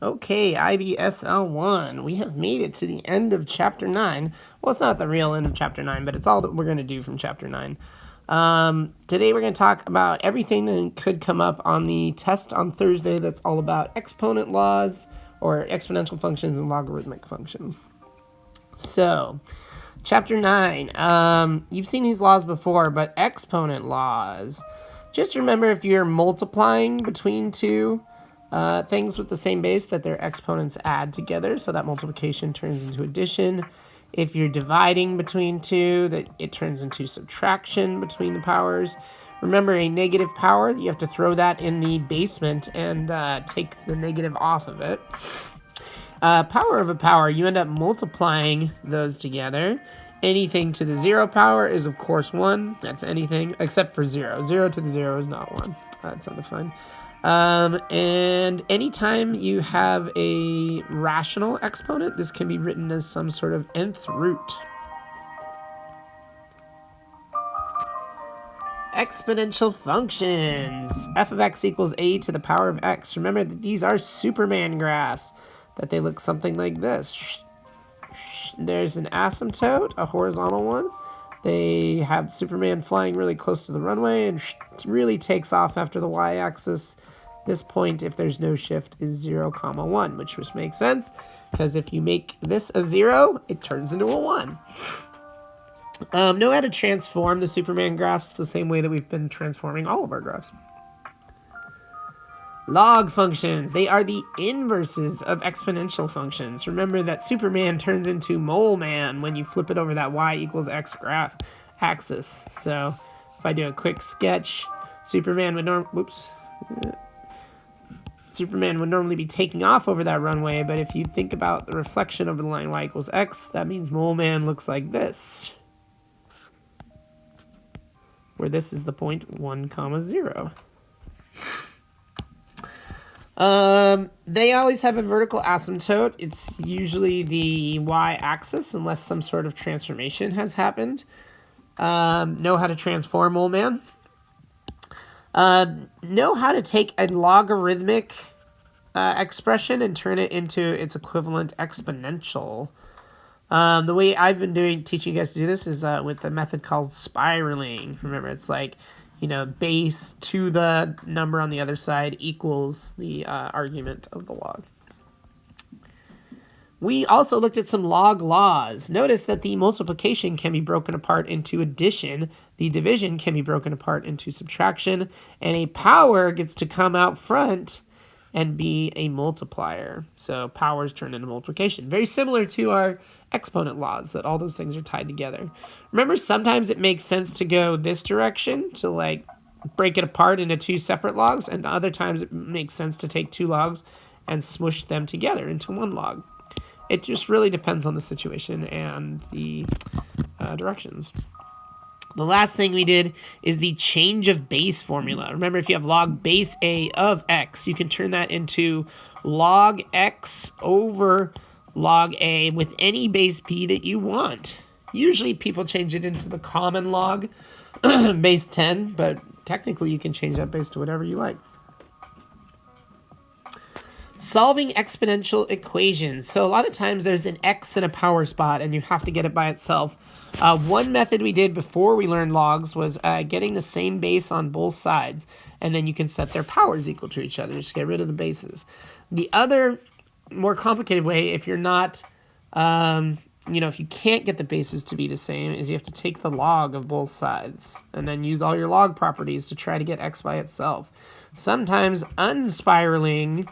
Okay, IBSL1. We have made it to the end of Chapter 9. Well, it's not the real end of Chapter 9, but it's all that we're going to do from Chapter 9. Today we're going to talk about everything that could come up on the test on Thursday that's all about exponent laws or exponential functions and logarithmic functions. So, Chapter 9. You've seen these laws before, but exponent laws. Just remember, if you're multiplying between two things with the same base, that their exponents add together, so that multiplication turns into addition. If you're dividing between two, that it turns into subtraction between the powers. Remember, a negative power, you have to throw that in the basement and take the negative off of it. Power of a power, you end up multiplying those together. Anything to the 0 power is, of course, 1. That's anything except for 0. 0 to the 0 is not 1. That's undefined. And anytime you have a rational exponent, this can be written as some sort of nth root. Exponential functions. F of x equals a to the power of x. Remember that these are Superman graphs, that they look something like this. There's an asymptote, a horizontal one. They have Superman flying really close to the runway and really takes off after the y-axis. This point, if there's no shift, is 0, 1, which makes sense, because if you make this a 0, it turns into a 1. Know how to transform the Superman graphs the same way that we've been transforming all of our graphs. Log functions. They are the inverses of exponential functions. Remember that Superman turns into Mole Man when you flip it over that y equals x graph axis. So if I do a quick sketch, Superman would normally be taking off over that runway, but if you think about the reflection over the line y equals x, that means Mole Man looks like this, where this is the point 1, 0. They always have a vertical asymptote. It's usually the y-axis, unless some sort of transformation has happened. Know how to transform Mole Man. Know how to take a logarithmic expression and turn it into its equivalent exponential. The way I've been teaching you guys to do this is with the method called spiraling. Remember, it's like, base to the number on the other side equals the argument of the log. We also looked at some log laws. Notice that the multiplication can be broken apart into addition, the division can be broken apart into subtraction, and a power gets to come out front and be a multiplier. So powers turn into multiplication. Very similar to our exponent laws, that all those things are tied together. Remember, sometimes it makes sense to go this direction, to break it apart into two separate logs, and other times it makes sense to take two logs and smush them together into one log. It just really depends on the situation and the directions. The last thing we did is the change of base formula. Remember, if you have log base a of x, you can turn that into log x over log a with any base b that you want. Usually people change it into the common log, base 10, but technically you can change that base to whatever you like. Solving exponential equations. So a lot of times there's an x in a power spot and you have to get it by itself. One method we did before we learned logs was getting the same base on both sides, and then you can set their powers equal to each other. Just get rid of the bases. The other more complicated way, if you're not, if you can't get the bases to be the same, is you have to take the log of both sides and then use all your log properties to try to get x by itself. Sometimes unspiraling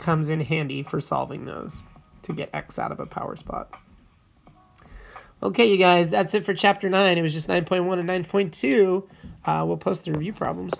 comes in handy for solving those to get x out of a power spot. Okay, you guys, that's it for Chapter 9. It was just 9.1 and 9.2. We'll post the review problems.